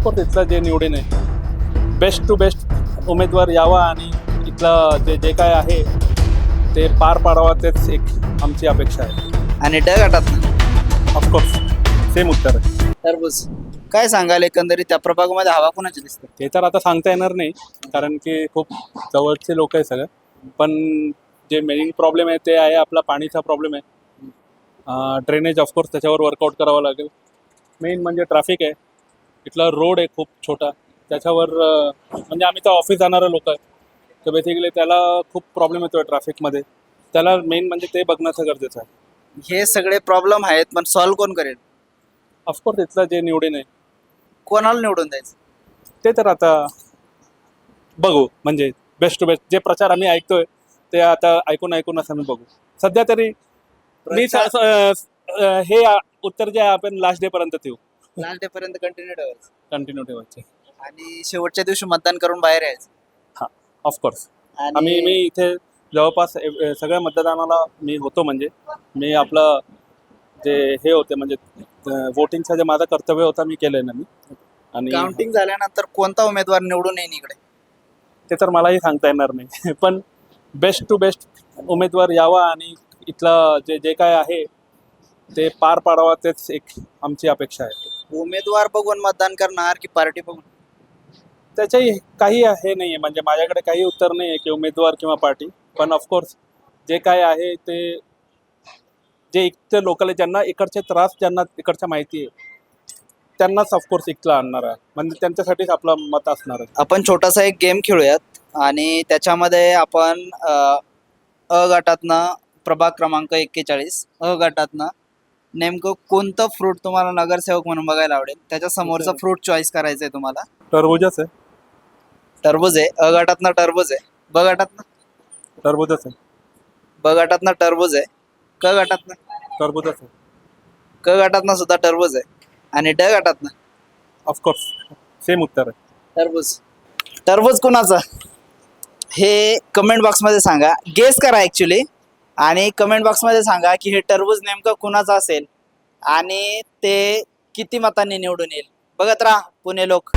Of course इथलं जे निवडून आहे बेस्ट टू बेस्ट उमेदवार यावा आणि इथलं जे जे काय आहे ते पार पाडावा, तेच एक आमची अपेक्षा आहे. आणि ड गटात ऑफकोर्स सेम उत्तर आहे. टरबूज. काय सांगाल एकंदरीत त्या प्रभागामध्ये हवा कोणाची दिसते? ते तर आता सांगता येणार नाही, कारण की खूप जवळचे लोक आहे सगळं. पण जे मेन प्रॉब्लेम आहे ते आहे आपला पाणीचा प्रॉब्लेम आहे. ड्रेनेज ऑफकोर्स त्याच्यावर वर्कआउट करावं लागेल. मेन म्हणजे ट्रॅफिक आहे. इथला रोड आहे खूप छोटा, त्याच्यावर म्हणजे आम्ही तर ऑफिस जाणारे लोक आहे, तर बेसिकली त्याला खूप प्रॉब्लेम येतो आहे ट्रॅफिकमध्ये. त्याला मेन म्हणजे ते बघण्याचं गरजेचं आहे. हे सगळे प्रॉब्लेम आहेत, पण सॉल्व्ह कोण करेल? ऑफकोर्स इथलं जे निवडून आहे कोणाला निवडून द्यायचं? ते तर आता बघू, म्हणजे बेस्ट टू बेस्ट जे प्रचार आम्ही ऐकतोय ते आता ऐकूनच आम्ही बघू. सध्या तरी मी हे उत्तर जे आहे आपण लास्ट डे पर्यंत ठेवू, लास्ट डे पर्यंत कंटिन्यू ठेवायचं कंटिन्यू ठेवायचे. आणि शेवटच्या दिवशी मतदान करून बाहेर यायचं. हां, ऑफकोर्स आणि मी इथे जवळपास सगळ्या मतदानाला मी होतो. म्हणजे मी आपलं जे हे होते म्हणजे वोटिंगचं जे माझं कर्तव्य होतं मी केलं ना मी. आणि काउंटिंग झाल्यानंतर कोणता उमेदवार निवडून येईल इकडे? ते तर मलाही सांगता येणार नाही पण बेस्ट टू बेस्ट उमेदवार यावा आणि इथलं जे जे काय आहे ते पार पाडावा, तेच एक आमची अपेक्षा आहे. उमेदवार बघून मतदान करणार की पार्टी बघून? त्याच्याही काही हे नाही आहे, म्हणजे माझ्याकडे काही उत्तर नाही आहे की उमेदवार किंवा पार्टी. पण ऑफकोर्स जे काय आहे ते जे इथं लोकल आहे, ज्यांना इकडचे त्रास, ज्यांना इकडच्या माहिती आहे, त्यांनाच ऑफकोर्स इथलं आणणार आहे. म्हणजे त्यांच्यासाठीच आपलं मत असणार आहे. आपण छोटासा एक गेम खेळूयात आणि त्याच्यामध्ये आपण अ गटातनं प्रभाग क्रमांक 41 अ गटातनं नेमकं कोणतं फ्रूट तुम्हाला नगरसेवक म्हणून बघायला आवडेल, त्याच्या समोरचं फ्रूट चॉईस करायचं आहे तुम्हाला. टरबूजच आहे. टरबूज आहे. अ गटातनं टरबूज आहे. ब गटातनं टरबूजच आहे. ब गटातनं टरबूज आहे. क गटातनं टरबूजच आहे. क गटातनं सुद्धा टरबूज आहे. आणि ड गटातनं ऑफकोर्स सेम उत्तर आहे. टरबूज. टरबूज कुणाचं हे कमेंट बॉक्समध्ये सांगा. गेस करा ॲक्च्युली, आणि कमेंट बॉक्समध्ये सांगा की हे टरबूज नेमकं कुणाचं असेल आणि ते किती मतांनी निवडून येईल. बघत राहा पुणे लोक.